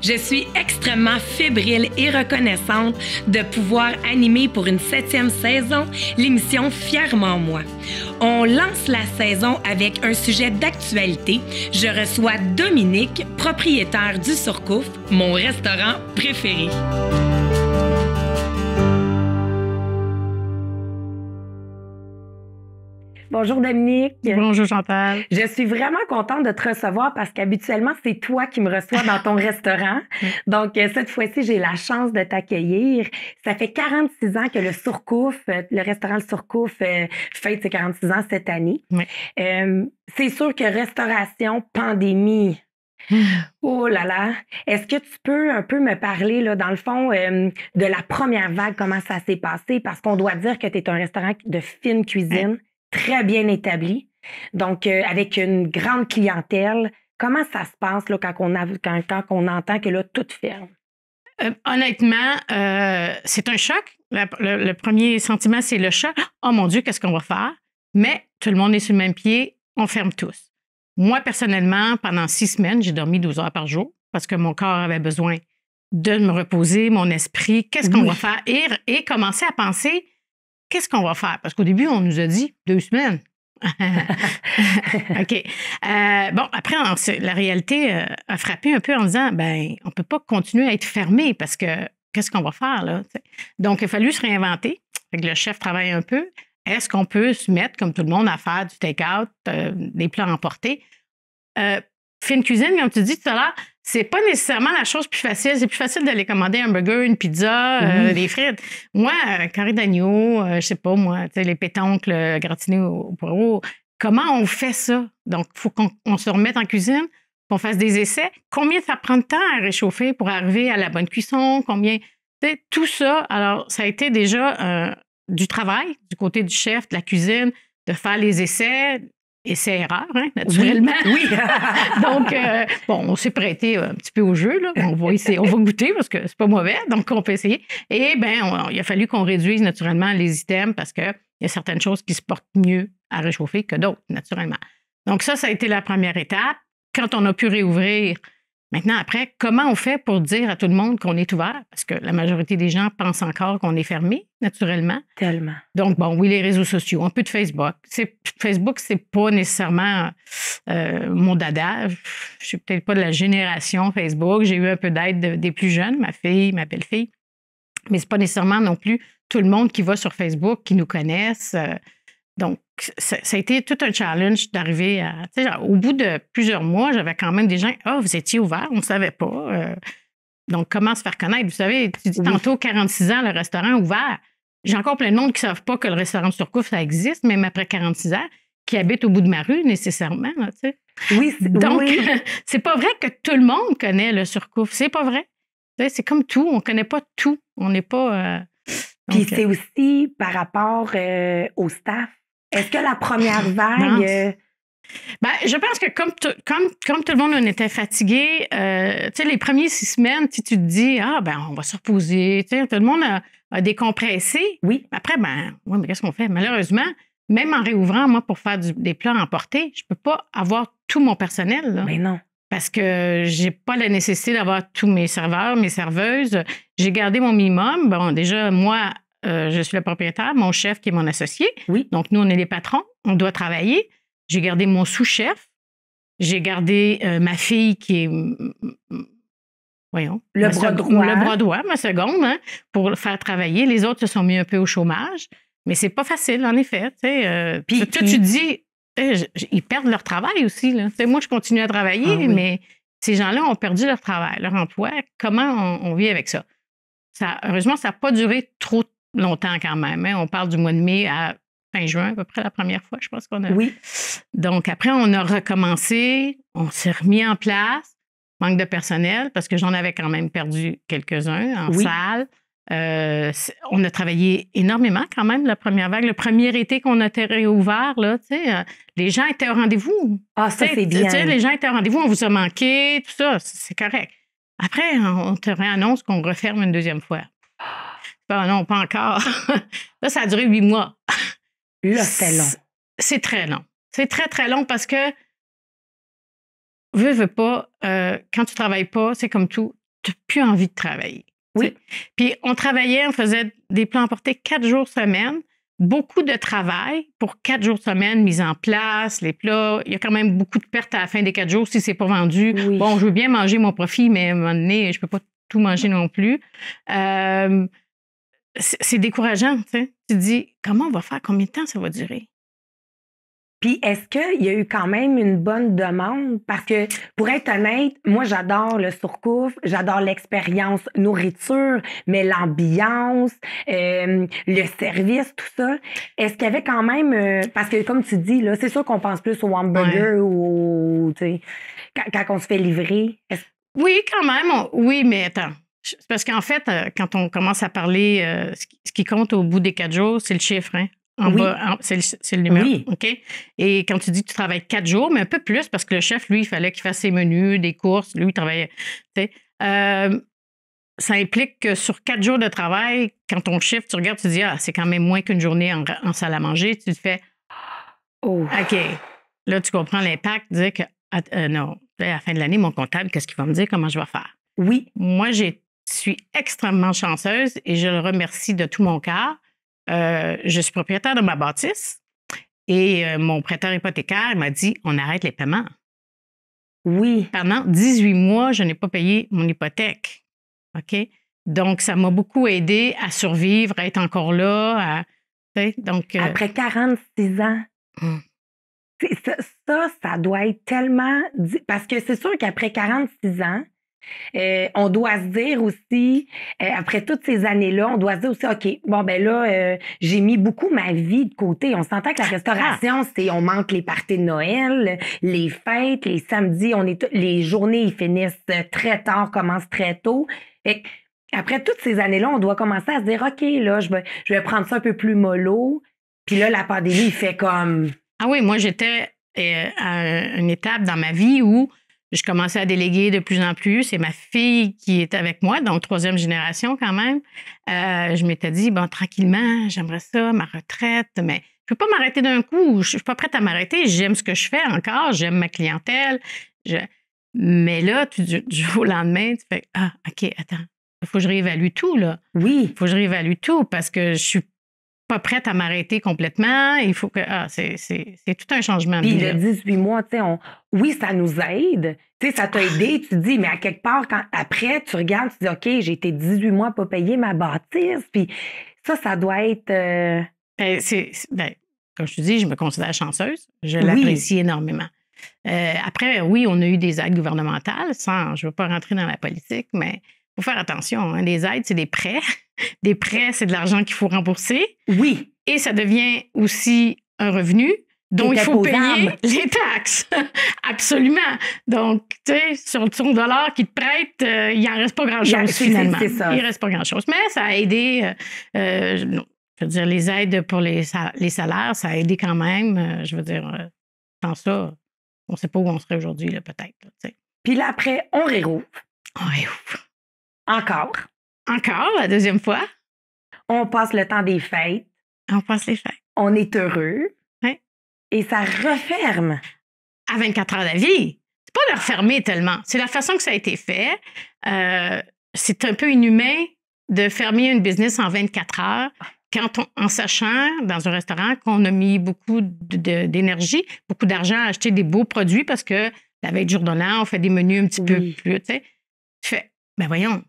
Je suis extrêmement fébrile et reconnaissante de pouvoir animer pour une 7e saison l'émission Fièrement Moi. On lance la saison avec un sujet d'actualité. Je reçois Dominique, propriétaire du Surcouf, mon restaurant préféré. Bonjour Dominique. Bonjour Chantal. Je suis vraiment contente de te recevoir parce qu'habituellement, c'est toi qui me reçois dans ton restaurant. Donc, cette fois-ci, j'ai la chance de t'accueillir. Ça fait 46 ans que le Surcouf, le restaurant Le Surcouf, fête ses 46 ans cette année. Oui. C'est sûr que restauration, pandémie, oh là là! Est-ce que tu peux un peu me parler, là, dans le fond, de la première vague, comment ça s'est passé? Parce qu'on doit dire que tu es un restaurant de fine cuisine, très bien établi, donc avec une grande clientèle. Comment ça se passe là, quand on entend que là, tout ferme? Honnêtement, c'est un choc. Le premier sentiment, c'est le choc. Oh mon Dieu, qu'est-ce qu'on va faire? Mais tout le monde est sur le même pied, on ferme tous. Moi, personnellement, pendant 6 semaines, j'ai dormi 12 heures par jour parce que mon corps avait besoin de me reposer, mon esprit, qu'est-ce qu'on va faire? Et commencer à penser, qu'est-ce qu'on va faire? Parce qu'au début, on nous a dit 2 semaines. OK. Bon, après, la réalité a frappé un peu en disant, ben, on ne peut pas continuer à être fermé parce que qu'est-ce qu'on va faire, là? T'sais? Donc, il a fallu se réinventer. Fait que le chef travaille un peu. Est-ce qu'on peut se mettre, comme tout le monde, à faire du take-out, des plats emportés? Fine cuisine, comme tu dis tout à l'heure, c'est pas nécessairement la chose plus facile. C'est plus facile d'aller commander un burger, une pizza, des frites. Moi, carré d'agneau, je sais pas, moi, les pétoncles gratinés au poireau, comment on fait ça? Donc, il faut qu'on se remette en cuisine, qu'on fasse des essais. Combien ça prend de temps à réchauffer pour arriver à la bonne cuisson? Combien? Tout ça, alors, ça a été déjà du travail du côté du chef, de la cuisine, de faire les essais-erreurs, hein, naturellement. Oui. Donc, bon, on s'est prêté un petit peu au jeu, là. On va essayer, on va goûter parce que c'est pas mauvais, donc on peut essayer. Et bien, il a fallu qu'on réduise naturellement les items parce qu'il y a certaines choses qui se portent mieux à réchauffer que d'autres, naturellement. Donc ça a été la première étape. Quand on a pu réouvrir, maintenant, après, comment on fait pour dire à tout le monde qu'on est ouvert? Parce que la majorité des gens pensent encore qu'on est fermé, naturellement. Tellement. Donc, bon, oui, les réseaux sociaux, un peu de Facebook. Facebook, c'est pas nécessairement mon dada. Je suis peut-être pas de la génération Facebook. J'ai eu un peu d'aide des plus jeunes, ma fille, ma belle-fille. Mais c'est pas nécessairement non plus tout le monde qui va sur Facebook, qui nous connaissent. Donc, ça a été tout un challenge d'arriver à... Tu sais, au bout de plusieurs mois, j'avais quand même des gens, « Ah, vous étiez ouvert, on ne savait pas. Donc, comment se faire connaître? Vous savez, tu dis tantôt 46 ans, le restaurant ouvert. J'ai encore plein de monde qui ne savent pas que le restaurant Surcouf, ça existe, même après 46 ans, qui habitent au bout de ma rue, nécessairement. Là, tu sais. Oui, donc, c'est pas vrai que tout le monde connaît le Surcouf. C'est pas vrai. Tu sais, c'est comme tout. On ne connaît pas tout. On n'est pas... Puis c'est aussi par rapport au staff. Est-ce que la première vague... Ben, je pense que comme tout le monde, on était fatigué, tu sais, les premières 6 semaines, tu te dis, ah, ben, on va se reposer. Tu sais, tout le monde a décompressé. Oui. Après, ben, oui, mais qu'est-ce qu'on fait? Malheureusement, même en réouvrant, moi, pour faire des plats emportés, je peux pas avoir tout mon personnel. Là, mais non. Parce que j'ai pas la nécessité d'avoir tous mes serveurs, mes serveuses. J'ai gardé mon minimum. Bon, déjà, moi, je suis le propriétaire, mon chef qui est mon associé. Oui. Donc, nous, on est les patrons. On doit travailler. J'ai gardé mon sous-chef. J'ai gardé ma fille qui est... Voyons. Le bras droit, ma seconde, hein, pour le faire travailler. Les autres se sont mis un peu au chômage. Mais c'est pas facile, en effet. Puis tu te dis, ils perdent leur travail aussi. Là. Moi, je continue à travailler, mais ces gens-là ont perdu leur travail, leur emploi. Comment on vit avec ça? Heureusement, ça n'a pas duré trop longtemps quand même. Hein. On parle du mois de mai à fin juin, à peu près la première fois, je pense qu'on a. Oui. Donc, après, on a recommencé, on s'est remis en place, manque de personnel, parce que j'en avais quand même perdu quelques-uns en salle. On a travaillé énormément quand même, la première vague. Le premier été qu'on a été réouvert, là, les gens étaient au rendez-vous. Ah, ça, c'est bien. Les gens étaient au rendez-vous, on vous a manqué, tout ça, c'est correct. Après, on te réannonce qu'on referme une deuxième fois. Non, pas encore. Là, ça a duré 8 mois. Là, c'est long. C'est très long. C'est très, très long parce que, veux pas, quand tu travailles pas, c'est comme tout, n'as plus envie de travailler. Oui. Puis on travaillait, on faisait des plans emportés 4 jours semaine. Beaucoup de travail pour 4 jours semaine, mise en place, les plats. Il y a quand même beaucoup de pertes à la fin des 4 jours si c'est pas vendu. Oui. Bon, je veux bien manger mon profit, mais à un moment donné, je peux pas tout manger non plus. C'est décourageant, tu sais. Tu te dis, comment on va faire? Combien de temps ça va durer? Puis est-ce qu'il y a eu quand même une bonne demande? Parce que, pour être honnête, moi, j'adore le surcouf, j'adore l'expérience nourriture, mais l'ambiance, le service, tout ça. Est-ce qu'il y avait quand même... parce que, comme tu dis, là, c'est sûr qu'on pense plus au hamburger ou tu sais, quand on se fait livrer. Oui, quand même. Oui, mais attends. C'est parce qu'en fait, quand on commence à parler, ce qui compte au bout des 4 jours, c'est le chiffre, hein? En bas, c'est le numéro. Oui. OK? Et quand tu dis que tu travailles 4 jours, mais un peu plus, parce que le chef, lui, il fallait qu'il fasse ses menus, des courses. Lui, il travaillait. Ça implique que sur 4 jours de travail, quand ton chiffre, tu regardes, tu te dis, c'est quand même moins qu'une journée en salle à manger. Tu te fais, OK. Là, tu comprends l'impact. Dire que, non, à la fin de l'année, mon comptable, qu'est-ce qu'il va me dire? Comment je vais faire? Oui. Moi, je suis extrêmement chanceuse et je le remercie de tout mon cœur. Je suis propriétaire de ma bâtisse et mon prêteur hypothécaire m'a dit on arrête les paiements. Oui. Pendant 18 mois, je n'ai pas payé mon hypothèque. OK? Donc, ça m'a beaucoup aidé à survivre, à être encore là. Donc, après 46 ans. Ça doit être tellement... Parce que c'est sûr qu'après 46 ans, on doit se dire aussi, après toutes ces années-là, on doit se dire aussi, OK, bon, ben là, j'ai mis beaucoup ma vie de côté. On s'entend que la restauration, on manque les parties de Noël, les fêtes, les samedis, les journées, ils finissent très tard, commencent très tôt. Et après toutes ces années-là, on doit commencer à se dire, OK, là, je vais prendre ça un peu plus mollo. Puis là, la pandémie, il fait comme... Ah oui, moi, j'étais à une étape dans ma vie où je commençais à déléguer de plus en plus. C'est ma fille qui est avec moi, donc 3e génération quand même. Je m'étais dit, bon, tranquillement, j'aimerais ça, ma retraite, mais je ne peux pas m'arrêter d'un coup. Je ne suis pas prête à m'arrêter. J'aime ce que je fais encore. J'aime ma clientèle. Mais là, du jour au lendemain, tu fais, OK, attends, il faut que je réévalue tout, là. Oui. Il faut que je réévalue tout parce que je suis pas prête à m'arrêter complètement. Il faut que... c'est tout un changement de vie. Puis le 18 mois, tu sais, oui, ça nous aide. Tu sais, ça t'a aidé, tu te dis, mais à quelque part, après, tu regardes, tu dis, OK, j'ai été 18 mois pas payer ma bâtisse. Puis ça doit être... comme je te dis, je me considère chanceuse. Je l'apprécie énormément. Après, oui, on a eu des aides gouvernementales. Je ne veux pas rentrer dans la politique, mais il faut faire attention. Hein. Les aides, c'est des prêts. Des prêts, c'est de l'argent qu'il faut rembourser. Oui. Et ça devient aussi un revenu dont il faut payer les taxes. Absolument. Donc, tu sais, sur ton dollar qui te prête, il n'en reste pas grand-chose finalement. C'est ça. Il ne reste pas grand-chose. Mais ça a aidé, je veux dire, les aides pour les salaires, ça a aidé quand même. Je veux dire, sans ça, on ne sait pas où on serait aujourd'hui, peut-être. Puis là, après, on réouvre. On réouvre. Encore, la deuxième fois. On passe le temps des fêtes. On passe les fêtes. On est heureux. Oui. Et ça referme. À 24 heures d'avis. C'est pas de refermer tellement. C'est la façon que ça a été fait. C'est un peu inhumain de fermer une business en 24 heures en sachant, dans un restaurant, qu'on a mis beaucoup d'énergie, beaucoup d'argent à acheter des beaux produits parce que la veille du jour de l'an, on fait des menus un petit peu plus, tu sais. Tu fais, ben voyons,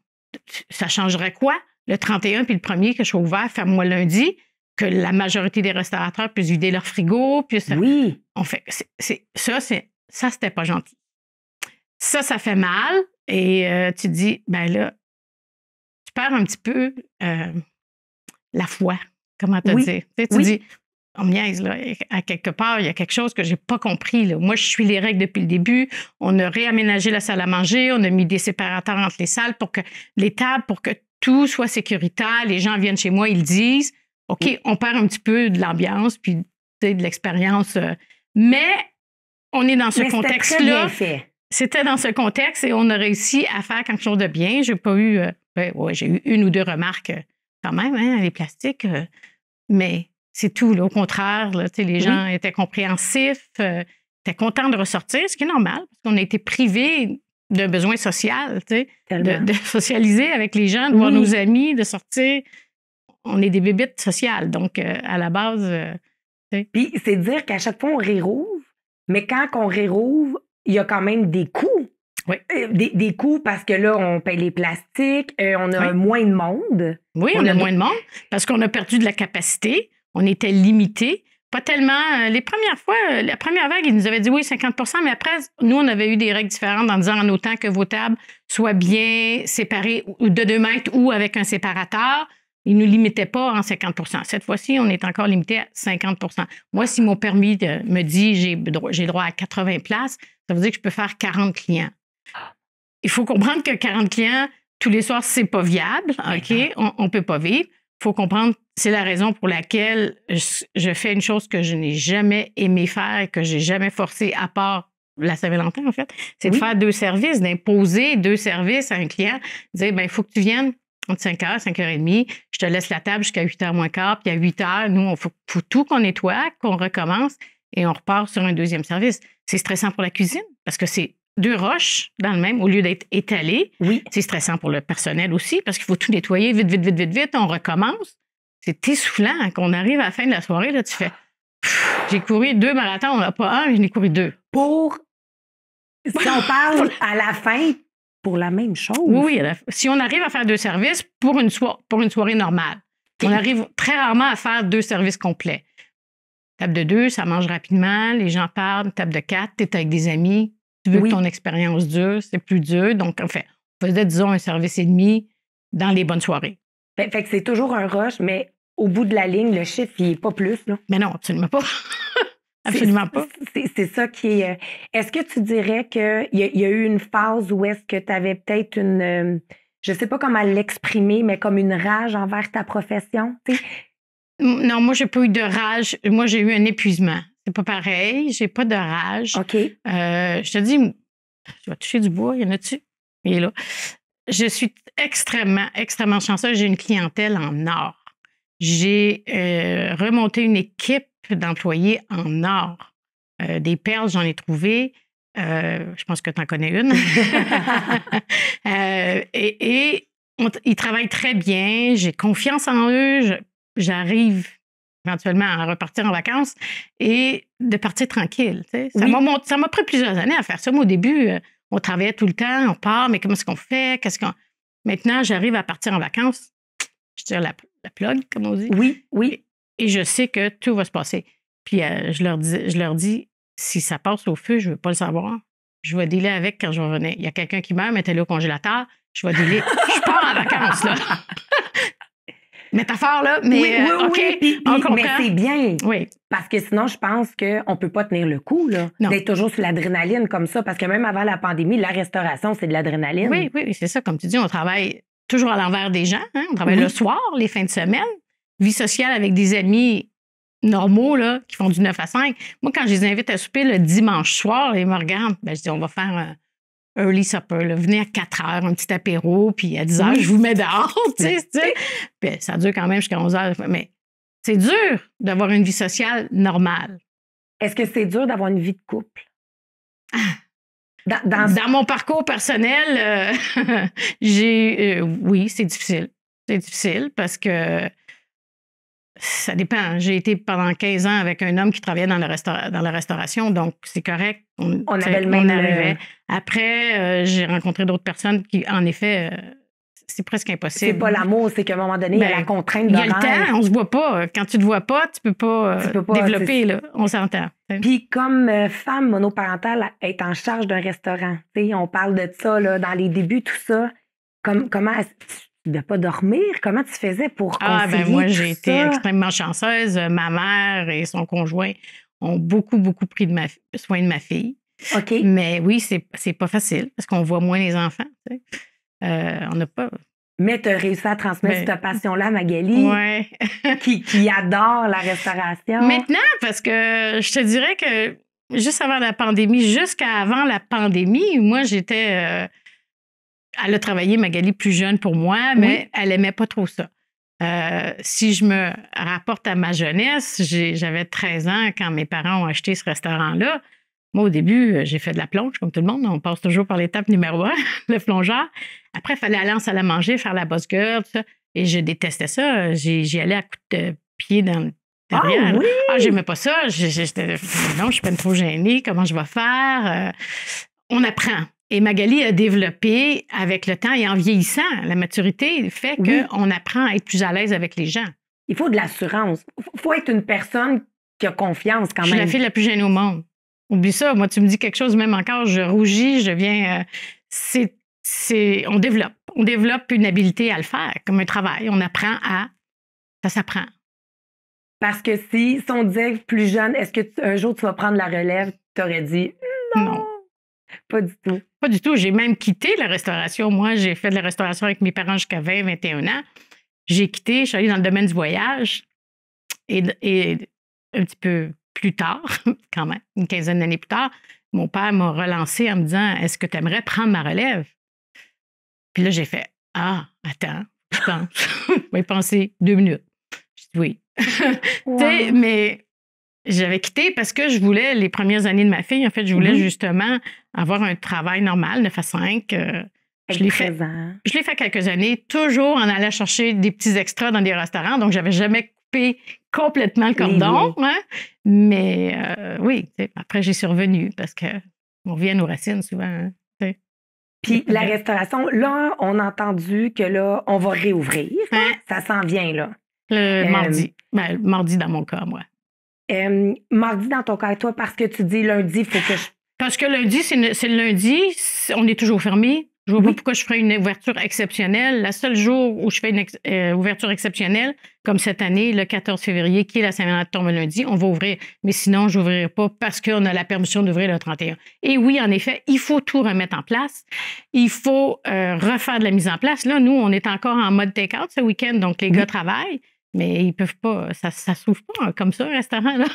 ça changerait quoi? Le 31 puis le 1er que je suis ouvert, ferme-moi lundi, que la majorité des restaurateurs puissent vider leur frigo. Oui. On fait, ça, c'était pas gentil. Ça fait mal. Et tu te dis, ben là, tu perds un petit peu la foi. Comment te dire? Tu dis, on me niaise, là, à quelque part, il y a quelque chose que j'ai pas compris. Là. Moi, je suis les règles depuis le début. On a réaménagé la salle à manger, on a mis des séparateurs entre les salles, les tables, pour que tout soit sécuritaire. Les gens viennent chez moi, ils disent, OK, on perd un petit peu de l'ambiance, puis de l'expérience. Mais on est dans ce contexte-là. C'était dans ce contexte et on a réussi à faire quelque chose de bien. J'ai pas eu... j'ai eu 1 ou 2 remarques quand même, hein, les plastiques, mais... C'est tout. Là. Au contraire, là, les gens étaient compréhensifs, étaient contents de ressortir, ce qui est normal, parce qu'on a été privés d'un besoin social, tu sais, Tellement. de socialiser avec les gens, de voir Oui. nos amis, de sortir. On est des bébites sociales, donc à la base, Puis c'est dire qu'à chaque fois, on rérouvre, mais quand on rérouvre, il y a quand même des coûts. Oui. Des coûts parce que là, on paye les plastiques, on a Oui. moins de monde. oui, on a moins de monde parce qu'on a perdu de la capacité, on était limité. Pas tellement. Les premières fois, la première vague, ils nous avaient dit oui, 50 mais après, nous, on avait eu des règles différentes en disant en autant que vos tables soient bien séparées de 2 mètres ou avec un séparateur. Ils ne nous limitaient pas en 50 Cette fois-ci, on est encore limité à 50 Moi, si mon permis me dit j'ai droit à 80 places, ça veut dire que je peux faire 40 clients. Il faut comprendre que 40 clients tous les soirs, c'est pas viable. OK? On ne peut pas vivre. Il faut comprendre, c'est la raison pour laquelle je fais une chose que je n'ai jamais aimé faire et que j'ai jamais forcé, à part la Saint-Valentin, en fait, c'est de faire 2 services, d'imposer 2 services à un client, dire, ben il faut que tu viennes entre 5h, 5h30, je te laisse la table jusqu'à 8h moins quart, puis à 8h, nous, il faut tout qu'on nettoie, qu'on recommence et on repart sur un 2e service. C'est stressant pour la cuisine parce que c'est 2 roches dans le même au lieu d'être étalées. Oui. C'est stressant pour le personnel aussi parce qu'il faut tout nettoyer vite, on recommence. C'est essoufflant qu'on arrive à la fin de la soirée, là, tu fais j'ai couru 2 marathons, on n'a pas un, j'en ai couru 2. Si on parle à la fin, pour la même chose. Oui, si on arrive à faire 2 services pour une soirée normale, on arrive très rarement à faire 2 services complets. Table de 2, ça mange rapidement, les gens parlent. Table de 4, tu es avec des amis, tu veux que ton expérience dure, c'est plus dur. Donc, en fait, on faisait, disons, un service et demi dans les bonnes soirées. Fait que c'est toujours un rush, mais au bout de la ligne, le chiffre, il n'est pas plus, là. Mais non, absolument pas. Absolument pas. C'est ça qui est... Est-ce que tu dirais qu'il y a eu une phase où est-ce que tu avais peut-être une... je ne sais pas comment l'exprimer, mais comme une rage envers ta profession, tu sais? Non, moi, j'ai pas eu de rage. Moi, j'ai eu un épuisement. C'est pas pareil. J'ai pas de rage. OK. Je te dis, je vais toucher du bois. Il y en a-tu? Il est là. Je suis extrêmement, extrêmement chanceuse. J'ai une clientèle en or. J'ai remonté une équipe d'employés en or. Des perles, j'en ai trouvé. Je pense que tu en connais une. Ils travaillent très bien. J'ai confiance en eux. J'arrive éventuellement à repartir en vacances et de partir tranquille. Tu sais. Ça m'a pris plusieurs années à faire ça. Moi, au début, on travaillait tout le temps. On part, mais comment est-ce qu'on fait? Maintenant, j'arrive à partir en vacances. Je tire la plug, comme on dit. Oui. Et je sais que tout va se passer. Puis je leur dis, si ça passe au feu, je ne veux pas le savoir. Je vais dealer avec quand je vais revenir. Il y a quelqu'un qui meurt, mettez-le au congélateur. Je vais dealer. Je pars en vacances, là. Métaphore, là, mais OK, on comprend. Mais c'est bien. Oui. Parce que sinon, je pense qu'on ne peut pas tenir le coup, là. D'être toujours sur l'adrénaline comme ça. Parce que même avant la pandémie, la restauration, c'est de l'adrénaline. Oui, c'est ça. Comme tu dis, on travaille toujours à l'envers des gens. Hein? On travaille le soir, les fins de semaine. Vie sociale avec des amis normaux, là, qui font du 9 à 5. Moi, quand je les invite à souper le dimanche soir, ils me regardent, je dis, on va faire un early supper, là. Venez à 4 heures, un petit apéro, puis à 10 heures, je vous mets dehors, tu sais. Puis ça dure quand même jusqu'à 11 heures. Mais c'est dur d'avoir une vie sociale normale. Est-ce que c'est dur d'avoir une vie de couple? Dans mon parcours personnel, oui, c'est difficile. C'est difficile parce que ça dépend. J'ai été pendant 15 ans avec un homme qui travaillait dans la restauration, donc c'est correct. On avait le même... arrivait. Après, j'ai rencontré d'autres personnes qui, en effet, c'est presque impossible. C'est pas l'amour, c'est qu'à un moment donné, il y a la contrainte d'horaire. Il y a le temps, on se voit pas. Quand tu te vois pas, tu peux pas développer, là. On s'entend. Puis comme femme monoparentale, être en charge d'un restaurant, on parle de ça là, dans les débuts, tout ça. Comment tu ne devais pas dormir? Comment tu faisais pour concilier moi, j'ai tout été ça? extrêmement chanceuse. Ma mère et son conjoint ont beaucoup, beaucoup pris soin de ma fille. OK. Mais oui, c'est pas facile parce qu'on voit moins les enfants. Tu sais. On n'a pas... Mais tu as réussi à transmettre cette passion-là à Magali, qui adore la restauration. Maintenant, parce que je te dirais que juste avant la pandémie, jusqu'à avant la pandémie, moi, j'étais... elle a travaillé, Magali, plus jeune pour moi, mais elle aimait pas trop ça. Si je me rapporte à ma jeunesse, j'avais 13 ans quand mes parents ont acheté ce restaurant-là. Moi, au début, j'ai fait de la plonge, comme tout le monde. On passe toujours par l'étape numéro 1, le plongeur. Après, il fallait aller en salle à manger, faire la bosse girl, tout ça. Et je détestais ça. J'y allais à coups de pied dans le derrière. Ah oui! Ah, j'aimais pas ça. Non, je suis pas trop gênée. Comment je vais faire? On apprend. Et Magali a développé avec le temps et en vieillissant, la maturité fait qu'on apprend à être plus à l'aise avec les gens. Il faut de l'assurance. Il faut être une personne qui a confiance quand même. Je suis la fille la plus gênée au monde. Oublie ça. Moi, tu me dis quelque chose, même encore, je rougis, je viens... on développe. On développe une habileté à le faire, comme un travail. On apprend à... Ça s'apprend. Parce que si on disait plus jeune, est-ce qu'un jour tu vas prendre la relève, tu aurais dit non. Pas du tout. Pas du tout. J'ai même quitté la restauration. Moi, j'ai fait de la restauration avec mes parents jusqu'à 20, 21 ans. J'ai quitté, je suis allée dans le domaine du voyage. Et un petit peu plus tard, quand même, une quinzaine d'années plus tard, mon père m'a relancé en me disant « Est-ce que tu aimerais prendre ma relève? » Puis là, j'ai fait « Ah, attends, je pense. » Je vais y penser 2 minutes. J'ai dit « Oui. » Wow. Mais j'avais quitté parce que je voulais, les premières années de ma fille, en fait, je voulais justement avoir un travail normal, 9 à 5. Je l'ai fait quelques années, toujours en allant chercher des petits extras dans des restaurants. Donc, j'avais jamais coupé complètement le cordon. Hein? Mais oui, après, j'y suis revenue parce qu'on revient à nos racines souvent. Hein, puis la restauration, là, on a entendu que là, on va réouvrir. Hein? Ça s'en vient, là. Le mardi. Ben, mardi dans mon cas, moi. Mardi dans ton cas, toi, parce que tu dis lundi, il faut que je... Parce que lundi, c'est le lundi, on est toujours fermé. Je ne vois pas pourquoi je ferais une ouverture exceptionnelle. Le seul jour où je fais une ouverture exceptionnelle, comme cette année, le 14 février, qui est la Saint-Valentin tombe lundi, on va ouvrir. Mais sinon, je n'ouvrirai pas parce qu'on a la permission d'ouvrir le 31. Et oui, en effet, il faut tout remettre en place. Il faut refaire de la mise en place. Là, nous, on est encore en mode take-out ce week-end, donc les gars travaillent, mais ils ne peuvent pas, ça ne s'ouvre pas comme ça, un restaurant, là.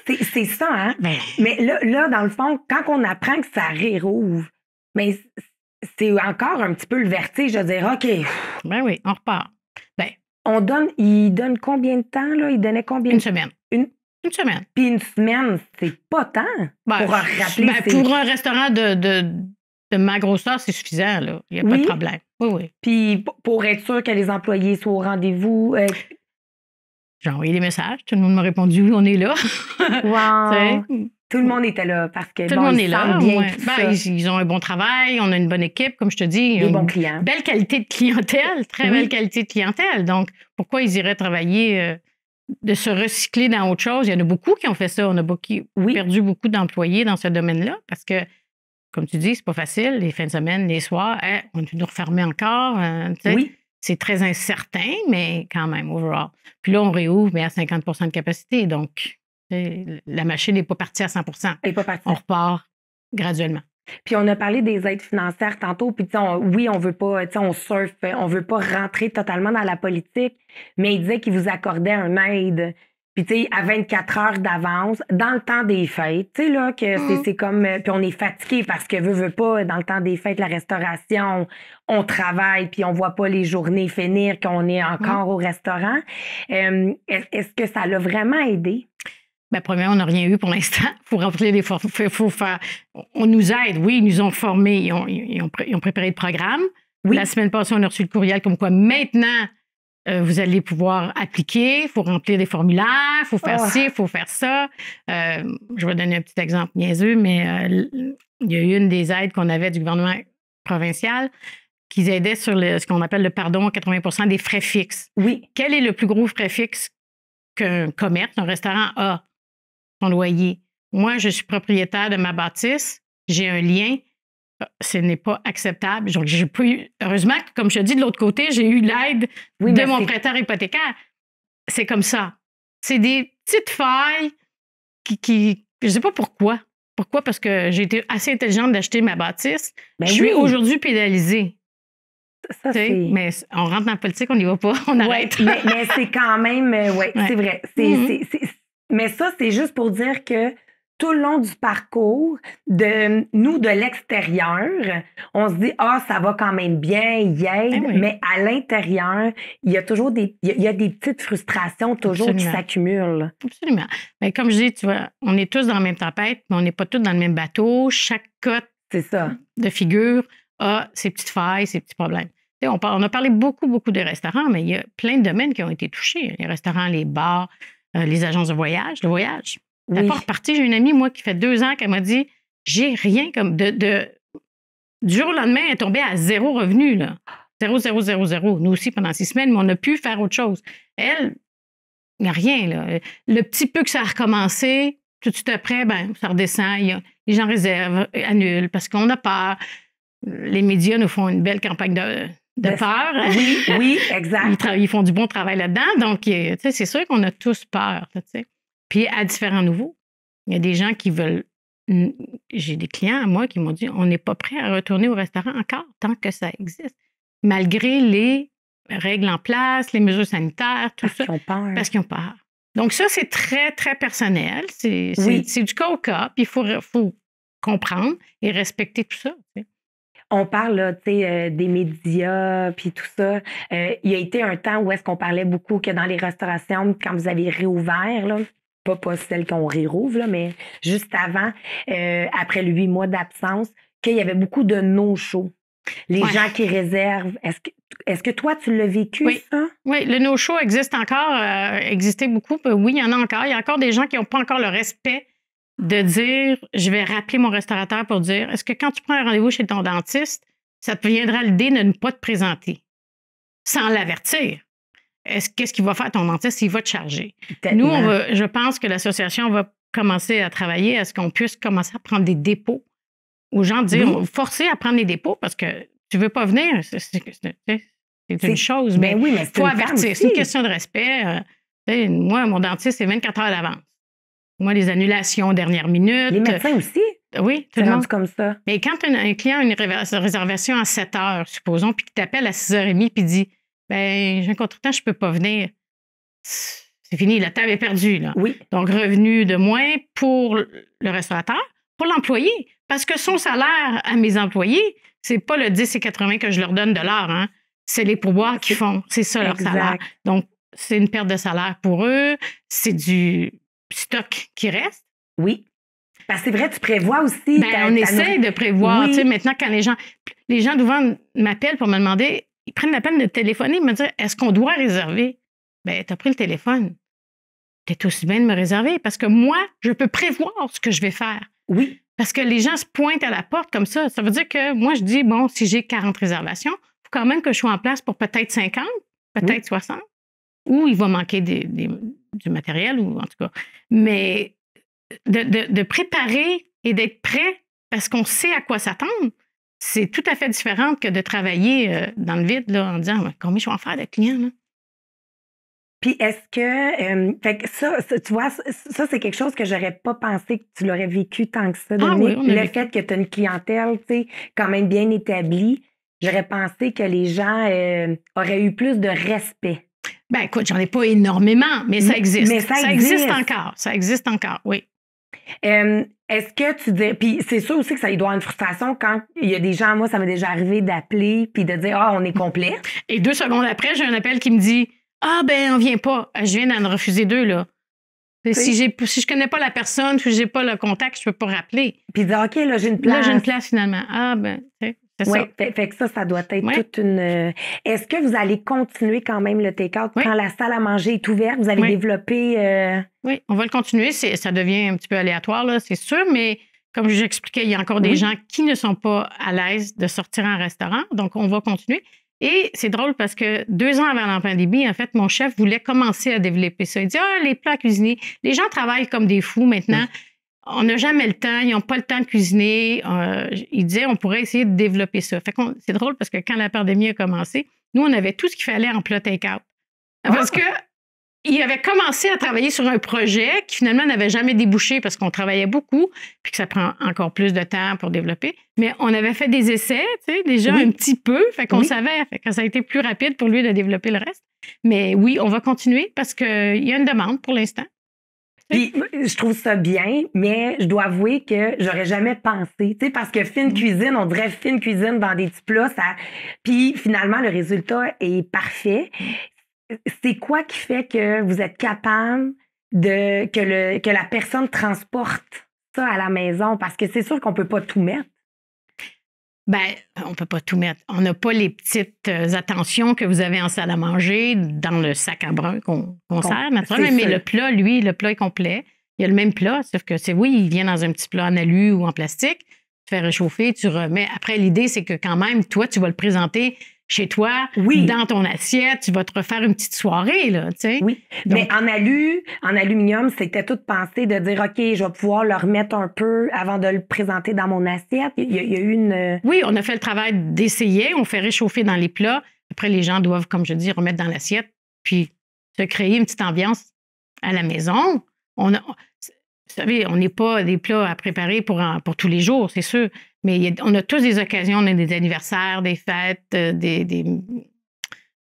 C'est ça, hein? Mais là, dans le fond, quand on apprend que ça réouvre, mais c'est encore un petit peu le vertige de dire, OK. Ben oui, on repart. Ben, il donne combien de temps, là? Il donnait combien? Une semaine. Une semaine. Puis une semaine, c'est pas tant pour rappeler. Pour un restaurant de ma grosseur, c'est suffisant, là. Il n'y a pas de problème. Oui. Puis pour être sûr que les employés soient au rendez-vous. J'ai envoyé des messages. Tout le monde m'a répondu, oui, on est là. Wow. Tout le monde était là parce que tout le monde est là. Bien ils ont un bon travail, on a une bonne équipe, comme je te dis. Des bons clients. Belle qualité de clientèle, très belle qualité de clientèle. Donc, pourquoi ils iraient travailler, de se recycler dans autre chose? Il y en a beaucoup qui ont fait ça. On a perdu beaucoup d'employés dans ce domaine-là parce que, comme tu dis, c'est pas facile. Les fins de semaine, les soirs, on est nous refermer encore. C'est très incertain, mais quand même, overall. Puis là, on réouvre, mais à 50 de capacité. Donc, la machine n'est pas partie à 100 Elle n'est pas partie. On repart graduellement. Puis on a parlé des aides financières tantôt, puis on veut pas, on surfe, on veut pas rentrer totalement dans la politique, mais il disait qu'il vous accordait une aide, puis à 24 heures d'avance, dans le temps des fêtes, là, que c'est comme, puis on est fatigué parce que veut pas, dans le temps des fêtes, la restauration, on travaille, puis on voit pas les journées finir, qu'on est encore au restaurant. Est-ce que ça l'a vraiment aidé? Bien, premièrement, on n'a rien eu pour l'instant. Il faut remplir les faut faire. On nous aide, oui, ils nous ont formés, ils ont préparé le programme. Oui. La semaine passée, on a reçu le courriel comme quoi maintenant, vous allez pouvoir appliquer, il faut remplir des formulaires, il faut faire ci, il faut faire ça. Je vais donner un petit exemple niaiseux, mais il y a eu une des aides qu'on avait du gouvernement provincial qui aidait sur ce qu'on appelle le pardon à 80 des frais fixes. Oui. Quel est le plus gros frais fixe qu'un commerce, un restaurant a? Son loyer. Moi, je suis propriétaire de ma bâtisse, j'ai un lien, ce n'est pas acceptable. Donc, j'ai pas eu, heureusement, comme je te dis, de l'autre côté, j'ai eu l'aide de mon prêteur hypothécaire. C'est comme ça. C'est des petites failles qui je ne sais pas pourquoi. Pourquoi? Parce que j'ai été assez intelligente d'acheter ma bâtisse. Je suis aujourd'hui pénalisée. Ça, mais on rentre dans la politique, on n'y va pas, on arrête. Mais c'est quand même, c'est vrai. Mais ça, c'est juste pour dire que tout le long du parcours, de l'extérieur, on se dit, ça va quand même bien, il aide, oui. mais à l'intérieur, il y a toujours il y a des petites frustrations toujours qui s'accumulent. Absolument. Mais comme je dis, tu vois, on est tous dans la même tempête, mais on n'est pas tous dans le même bateau. Chaque cas de figure a ses petites failles, ses petits problèmes. On a parlé beaucoup, beaucoup des restaurants, mais il y a plein de domaines qui ont été touchés. Les restaurants, les bars, les agences de voyage. Le voyage, c'est pas reparti. J'ai une amie, moi, qui fait 2 ans, qui m'a dit, j'ai rien comme du jour au lendemain, elle est tombée à 0 revenu, là. 0, 0, 0, 0. Nous aussi, pendant 6 semaines, mais on a pu faire autre chose. Elle, il n'y a rien, là. Le petit peu que ça a recommencé, tout de suite après, ça redescend. Les gens réservent, annulent, parce qu'on a peur. Les médias nous font une belle campagne de peur. Oui, exact. Ils font du bon travail là-dedans. Donc, c'est sûr qu'on a tous peur. Puis, à différents niveaux, il y a des gens qui veulent... J'ai des clients à moi qui m'ont dit, on n'est pas prêt à retourner au restaurant encore tant que ça existe. Malgré les règles en place, les mesures sanitaires, tout ça. Parce qu'ils ont peur. Donc, ça, c'est très, très personnel. C'est du cas au cas. Puis, il faut comprendre et respecter tout ça. On parle là, des médias puis tout ça. Il y a été un temps où est-ce qu'on parlait beaucoup que dans les restaurations, quand vous avez réouvert, là, pas celles qu'on réouvre, là, mais juste avant, après le 8 mois d'absence, qu'il y avait beaucoup de no-show. Les gens qui réservent. Est-ce que toi, tu l'as vécu, ça? Oui, le no-show existe encore, existait beaucoup. Oui, il y en a encore. Il y a encore des gens qui n'ont pas encore le respect de dire, je vais rappeler mon restaurateur pour dire, est-ce que quand tu prends un rendez-vous chez ton dentiste, ça te viendra l'idée de ne pas te présenter sans l'avertir? Qu'est-ce qu'il va faire ton dentiste? Il va te charger. Nous, je pense que l'association va commencer à travailler à ce qu'on puisse commencer à prendre des dépôts aux gens, dire, forcer à prendre des dépôts parce que tu ne veux pas venir, c'est une chose, mais il faut avertir. C'est une question de respect. Moi, mon dentiste, c'est 24 heures d'avance. Moi, les annulations dernière minute. Les médecins aussi? Oui, tout le monde comme ça. Mais quand un client a une réservation à 7 heures, supposons, puis qu'il t'appelle à 6h30 puis dit, j'ai un contretemps, je ne peux pas venir. C'est fini, la table est perdue. Là. Oui. Donc, revenu de moins pour le restaurateur, pour l'employé. Parce que son salaire à mes employés, c'est pas le 10,80 que je leur donne de l'heure. Hein. C'est les pourboires qu'ils font. C'est ça leur salaire. Donc, c'est une perte de salaire pour eux. C'est du stock qui reste. Oui. Parce que c'est vrai, tu prévois aussi. On essaie de prévoir. Oui. Maintenant, quand les gens devant m'appellent pour me demander, ils prennent la peine de téléphoner et me dire, est-ce qu'on doit réserver? Tu as pris le téléphone. Tu es aussi bien de me réserver parce que moi, je peux prévoir ce que je vais faire. Oui. Parce que les gens se pointent à la porte comme ça. Ça veut dire que moi, je dis, si j'ai 40 réservations, il faut quand même que je sois en place pour peut-être 50, peut-être 60, ou il va manquer du matériel, ou en tout cas. Mais de préparer et d'être prêt parce qu'on sait à quoi s'attendre, c'est tout à fait différent que de travailler dans le vide là, en disant, combien je vais en faire de clients, là? Puis est-ce que, fait que ça, tu vois, ça, c'est quelque chose que j'aurais pas pensé que tu l'aurais vécu tant que ça. Le fait que tu as une clientèle, tu sais, quand même bien établie, j'aurais pensé que les gens auraient eu plus de respect. Écoute, j'en ai pas énormément, mais ça existe. Mais ça existe encore. Ça existe encore, oui. Est-ce que tu dis, puis c'est sûr aussi que ça doit avoir une frustration quand il y a des gens, moi, ça m'est déjà arrivé d'appeler puis de dire, on est complet. Et 2 secondes après, j'ai un appel qui me dit, on vient pas. Je viens d'en refuser 2, là. Si je connais pas la personne, si j'ai pas le contact, je peux pas rappeler. Puis dire, OK, là, j'ai une place. Là, j'ai une place, finalement. C'est ça. Fait que ça doit être toute une... Est-ce que vous allez continuer quand même le take-out quand la salle à manger est ouverte? Vous avez développé... Oui, on va le continuer. Ça devient un petit peu aléatoire, là, c'est sûr, mais comme je vous expliquais, il y a encore des gens qui ne sont pas à l'aise de sortir en restaurant, donc on va continuer. Et c'est drôle parce que 2 ans avant la pandémie, en fait, mon chef voulait commencer à développer ça. Il dit, les plats à cuisiner, les gens travaillent comme des fous maintenant. On n'a jamais le temps, ils n'ont pas le temps de cuisiner. Il disait, on pourrait essayer de développer ça. Fait que c'est drôle parce que quand la pandémie a commencé, nous, on avait tout ce qu'il fallait en plat take-out. Parce que il avait commencé à travailler sur un projet qui finalement n'avait jamais débouché parce qu'on travaillait beaucoup, puis que ça prend encore plus de temps pour développer. Mais on avait fait des essais, tu sais, déjà un petit peu, fait qu'on savait, fait que ça a été plus rapide pour lui de développer le reste. Mais oui, on va continuer parce qu'il y a une demande pour l'instant. Puis je trouve ça bien, mais je dois avouer que j'aurais jamais pensé, tu sais, parce que fine cuisine, on dirait fine cuisine dans des petits plats, ça. Puis finalement, le résultat est parfait. C'est quoi qui fait que vous êtes capable que la personne transporte ça à la maison? Parce que c'est sûr qu'on peut pas tout mettre. Ben, on peut pas tout mettre. On n'a pas les petites attentions que vous avez en salle à manger dans le sac à brun qu'on sert, naturellement. Mais le plat, lui, le plat est complet. Il y a le même plat, sauf que il vient dans un petit plat en alu ou en plastique. Tu fais réchauffer, tu remets. Après, l'idée, c'est que quand même, toi, tu vas le présenter chez toi, dans ton assiette, tu vas te refaire une petite soirée, là, tu sais. Oui, donc, mais en aluminium, c'était tout pensé de dire, OK, je vais pouvoir le remettre un peu avant de le présenter dans mon assiette. Il y a eu une... Oui, on a fait le travail d'essayer, on fait réchauffer dans les plats. Après, les gens doivent, comme je dis, remettre dans l'assiette, puis se créer une petite ambiance à la maison. Vous savez, on n'est pas des plats à préparer pour tous les jours, c'est sûr. Mais on a tous des occasions, on a des anniversaires, des fêtes,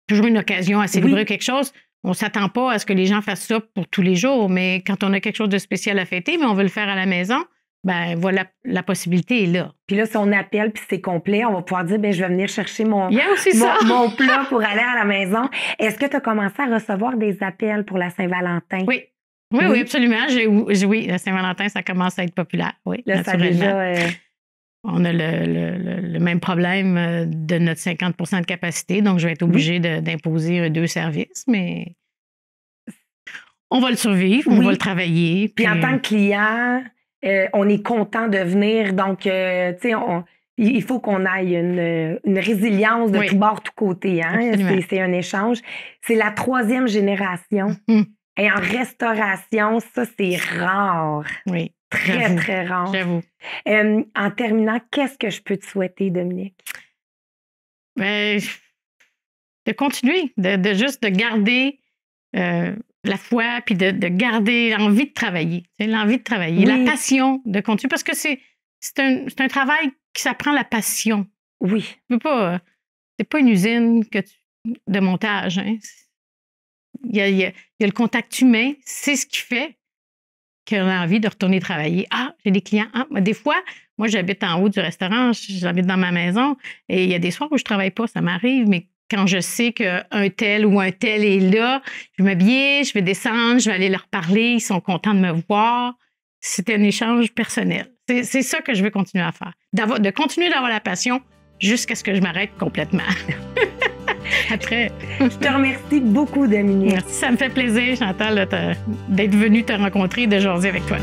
toujours une occasion à célébrer quelque chose. On ne s'attend pas à ce que les gens fassent ça pour tous les jours, mais quand on a quelque chose de spécial à fêter, mais on veut le faire à la maison, ben voilà, la possibilité est là. Puis là, si on appelle puis c'est complet, on va pouvoir dire, je vais venir chercher mon plat pour aller à la maison. Est-ce que tu as commencé à recevoir des appels pour la Saint-Valentin? Oui. Oui, absolument. Oui, la Saint-Valentin, ça commence à être populaire. Oui, là, naturellement. On a le même problème de notre 50 % de capacité, donc je vais être obligée d'imposer 2 services, mais on va le survivre, on va le travailler. Puis en tant que client, on est content de venir, donc, tu sais, il faut qu'on aille une résilience de tout bord, tout côté. Hein? C'est un échange. C'est la 3e génération. Et en restauration, ça, c'est rare. Oui. Très, très rare. J'avoue. En terminant, qu'est-ce que je peux te souhaiter, Dominique? Ben, de continuer, juste de garder la foi, puis de garder l'envie de travailler. L'envie de travailler, la passion de continuer. Parce que c'est un travail qui s'apprend la passion. Oui. C'est pas une usine de montage. Hein. Il y a le contact humain, c'est ce qui fait qu'on a envie de retourner travailler. Ah, j'ai des clients. Ah, des fois, moi, j'habite en haut du restaurant, j'habite dans ma maison, et il y a des soirs où je ne travaille pas, ça m'arrive, mais quand je sais qu'un tel ou un tel est là, je m'habille, je vais descendre, je vais aller leur parler, ils sont contents de me voir. C'est un échange personnel. C'est ça que je veux continuer à faire. De continuer d'avoir la passion jusqu'à ce que je m'arrête complètement. Après. Je te remercie beaucoup, Dominique. Merci, ça me fait plaisir, Chantal, d'être venue te rencontrer et de jaser avec toi.